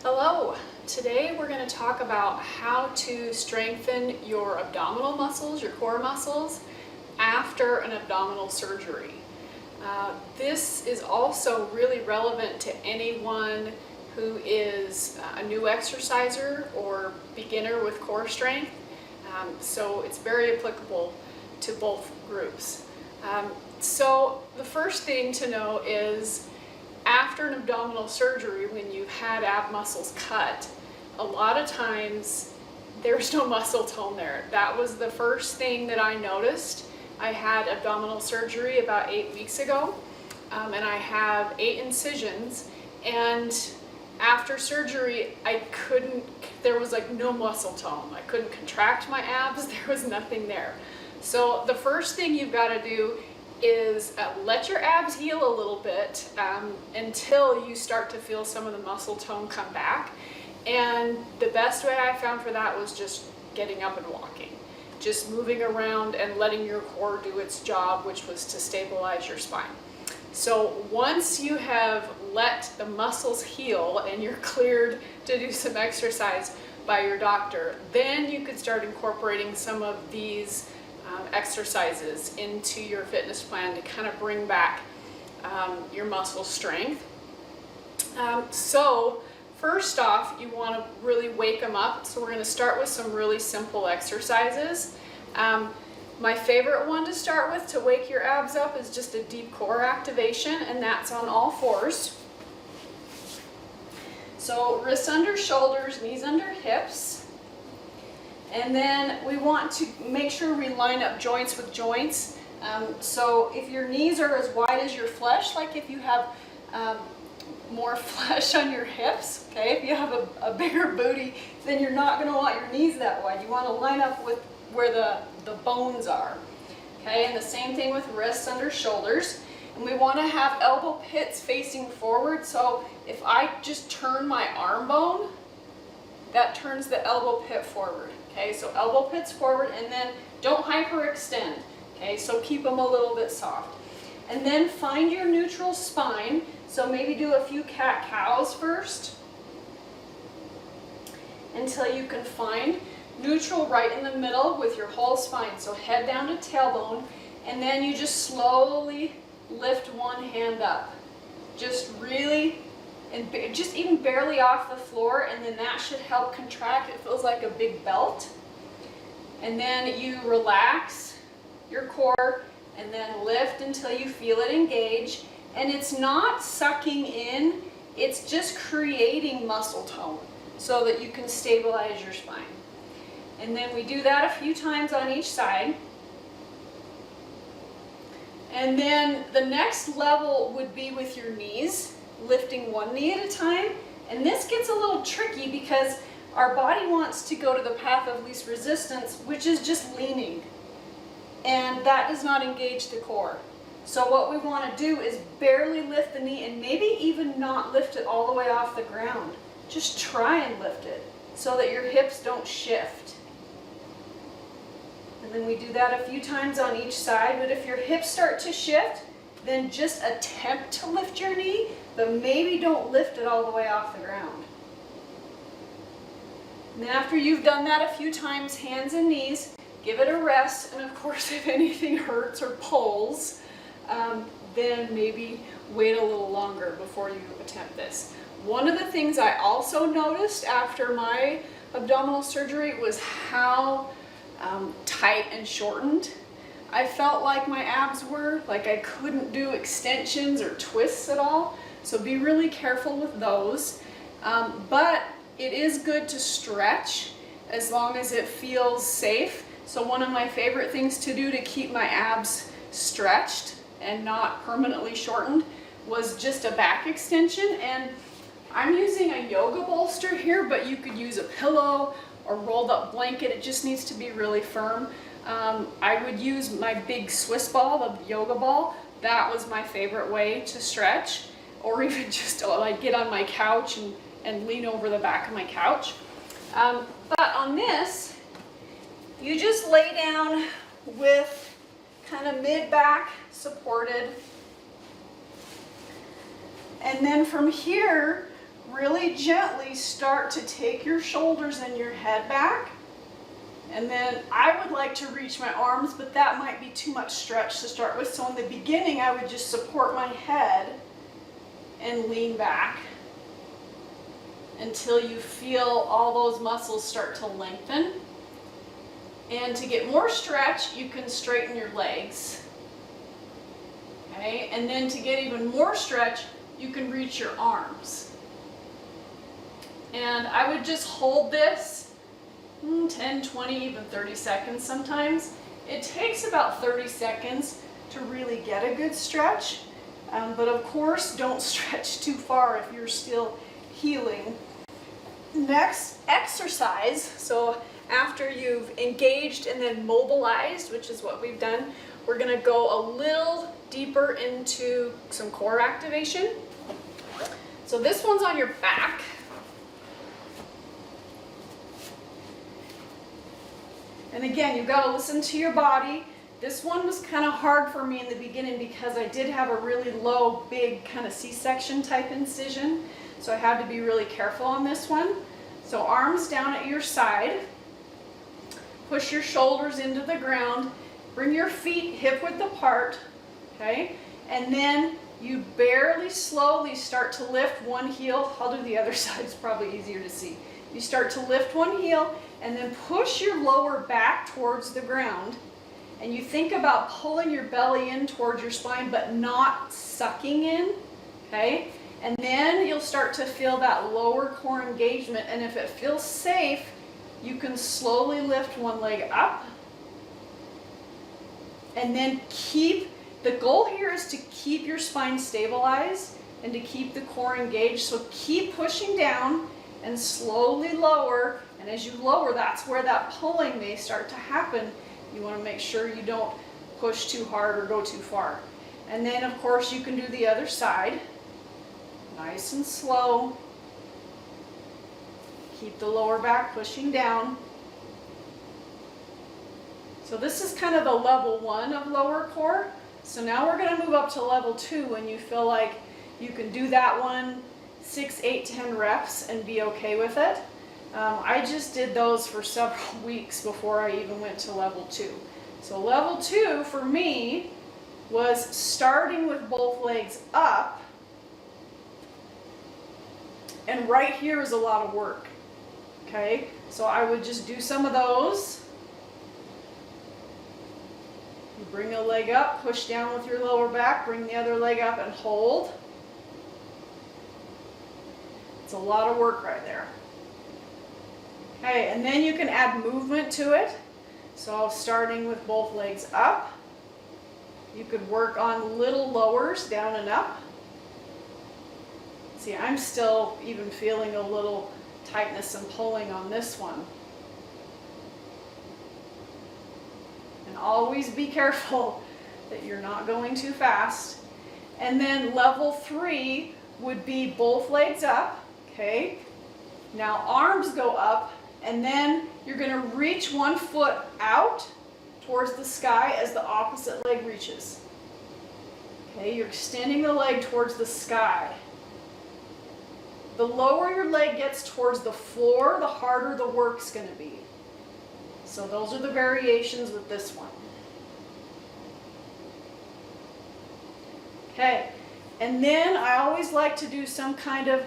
Hello! Today we're going to talk about how to strengthen your abdominal muscles, your core muscles, after an abdominal surgery. This is also really relevant to anyone who is a new exerciser or beginner with core strength, so it's very applicable to both groups. So the first thing to know is after an abdominal surgery, when you've had ab muscles cut, a lot of times there's no muscle tone there. That was the first thing that I noticed. I had abdominal surgery about 8 weeks ago, and I have 8 incisions, and after surgery there was like no muscle tone. I couldn't contract my abs, there was nothing there. So the first thing you've got to do is let your abs heal a little bit until you start to feel some of the muscle tone come back. And the best way I found for that was just getting up and walking. Just moving around and letting your core do its job, which was to stabilize your spine. So once you have let the muscles heal and you're cleared to do some exercise by your doctor, then you could start incorporating some of these exercises into your fitness plan to kind of bring back your muscle strength. So first off, you want to really wake them up. So we're going to start with some really simple exercises. My favorite one to start with to wake your abs up is just a deep core activation, and that's on all fours. So wrists under shoulders, knees under hips. And then we want to make sure we line up joints with joints. So if your knees are as wide as your flesh, like if you have more flesh on your hips, okay, if you have a bigger booty, then you're not going to want your knees that wide. You want to line up with where the bones are. Okay, and the same thing with wrists under shoulders. And we want to have elbow pits facing forward. So if I just turn my arm bone, that turns the elbow pit forward. Okay, so elbow pits forward, and then don't hyperextend. Okay, so keep them a little bit soft. And then find your neutral spine. So maybe do a few cat-cows first until you can find neutral right in the middle with your whole spine. So head down to tailbone, and then you just slowly lift one hand up. Just really, and just even barely off the floor, and then that should help contract. It feels like a big belt. And then you relax your core and then lift until you feel it engage. And it's not sucking in, it's just creating muscle tone so that you can stabilize your spine. And then we do that a few times on each side. And then the next level would be with your knees, lifting one knee at a time. And this gets a little tricky because our body wants to go to the path of least resistance, which is just leaning. And that does not engage the core. So what we want to do is barely lift the knee and maybe even not lift it all the way off the ground. Just try and lift it so that your hips don't shift. And then we do that a few times on each side. But if your hips start to shift, then just attempt to lift your knee, but maybe don't lift it all the way off the ground. And then after you've done that a few times, hands and knees, give it a rest. And of course, if anything hurts or pulls, then maybe wait a little longer before you attempt this. One of the things I also noticed after my abdominal surgery was how tight and shortened I felt like my abs were. Like I couldn't do extensions or twists at all. So be really careful with those. But it is good to stretch as long as it feels safe. So one of my favorite things to do to keep my abs stretched and not permanently shortened was just a back extension. And I'm using a yoga bolster here, but you could use a pillow or rolled up blanket. It just needs to be really firm. I would use my big Swiss ball, the yoga ball. That was my favorite way to stretch, or even just like get on my couch and lean over the back of my couch. But on this, you just lay down with kind of mid-back supported. And then from here, really gently start to take your shoulders and your head back. And then I would like to reach my arms, but that might be too much stretch to start with. So in the beginning, I would just support my head and lean back until you feel all those muscles start to lengthen. And to get more stretch, you can straighten your legs. Okay, and then to get even more stretch, you can reach your arms. And I would just hold this 10, 20, even 30 seconds sometimes. It takes about 30 seconds to really get a good stretch. But of course, don't stretch too far if you're still healing. Next exercise, so after you've engaged and then mobilized, which is what we've done, we're going to go a little deeper into some core activation. So this one's on your back. And again, you've got to listen to your body. This one was kind of hard for me in the beginning because I did have a really low, big kind of C-section type incision. So I had to be really careful on this one. So arms down at your side. Push your shoulders into the ground. Bring your feet hip-width apart. Okay? And then you barely, slowly start to lift one heel. I'll do the other side, it's probably easier to see. You start to lift one heel and then push your lower back towards the ground. And you think about pulling your belly in towards your spine, but not sucking in. Okay? And then you'll start to feel that lower core engagement. And if it feels safe, you can slowly lift one leg up. And then the goal here is to keep your spine stabilized and to keep the core engaged. So keep pushing down and slowly lower. And as you lower, that's where that pulling may start to happen. You want to make sure you don't push too hard or go too far. And then, of course, you can do the other side. Nice and slow. Keep the lower back pushing down. So this is kind of the level 1 of lower core. So now we're going to move up to level 2 when you feel like you can do that one 6, 8, 10 reps and be okay with it. I just did those for several weeks before I even went to level 2. So level 2 for me was starting with both legs up. And right here is a lot of work. Okay, so I would just do some of those. You bring a leg up, push down with your lower back, bring the other leg up and hold. It's a lot of work right there. Okay, and then you can add movement to it. So starting with both legs up, you could work on little lowers down and up. See, I'm still even feeling a little tightness and pulling on this one. And always be careful that you're not going too fast. And then level 3 would be both legs up, okay? Now arms go up, and then you're going to reach one foot out towards the sky as the opposite leg reaches. Okay, you're extending the leg towards the sky. The lower your leg gets towards the floor, the harder the work's going to be. So those are the variations with this one. Okay, and then I always like to do some kind of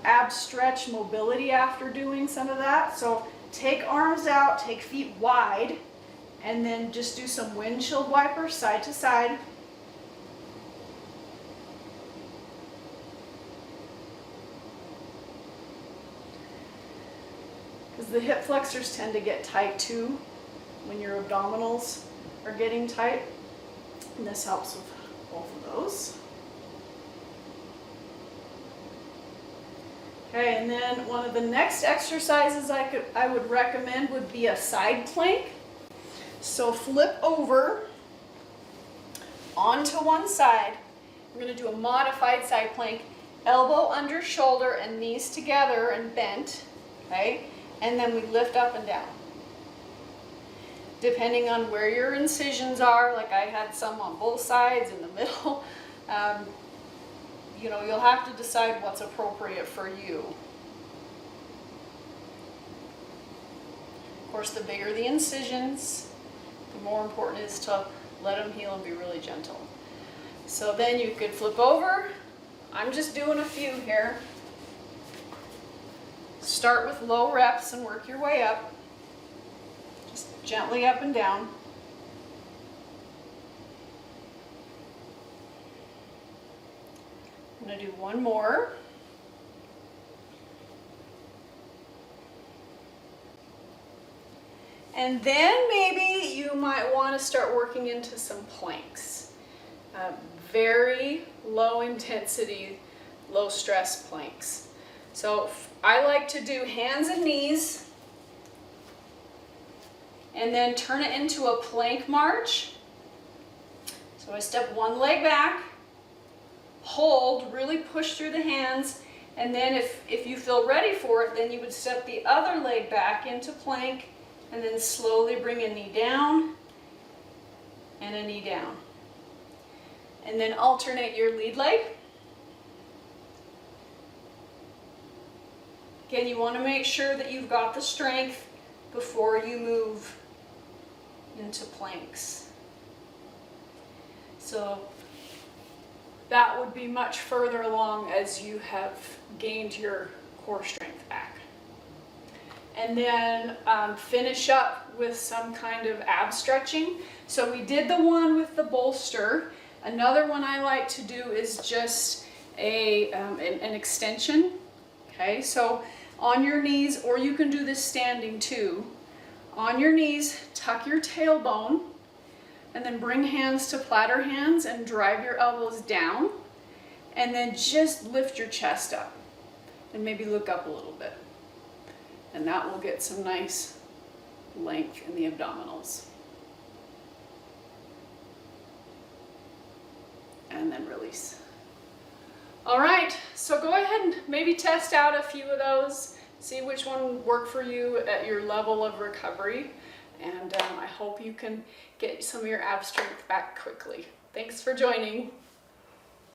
ab stretch mobility after doing some of that. So take arms out, take feet wide, and then just do some windshield wipers side to side. Because the hip flexors tend to get tight too when your abdominals are getting tight. And this helps with both of those. Okay, and then one of the next exercises I would recommend would be a side plank. So flip over onto one side. We're going to do a modified side plank. Elbow under shoulder and knees together and bent. Okay, and then we lift up and down. Depending on where your incisions are, like I had some on both sides in the middle, you know, you'll have to decide what's appropriate for you. Of course, the bigger the incisions, the more important it is to let them heal and be really gentle. So then you could flip over. I'm just doing a few here. Start with low reps and work your way up. Just gently up and down. I'm going to do one more. And then maybe you might want to start working into some planks. Very low intensity, low stress planks. So I like to do hands and knees and then turn it into a plank march. So I step one leg back, hold, really push through the hands, and then if you feel ready for it, then you would step the other leg back into plank and then slowly bring a knee down and a knee down. And then alternate your lead leg. Again, you want to make sure that you've got the strength before you move into planks. So that would be much further along as you have gained your core strength back. And then finish up with some kind of ab stretching. So we did the one with the bolster. Another one I like to do is just an extension. Okay, so on your knees, or you can do this standing too. On your knees, tuck your tailbone, and then bring hands to platter hands and drive your elbows down. And then just lift your chest up and maybe look up a little bit. And that will get some nice length in the abdominals. And then release. All right, so go ahead and maybe test out a few of those, see which one worked for you at your level of recovery. And I hope you can get some of your ab strength back quickly. Thanks for joining.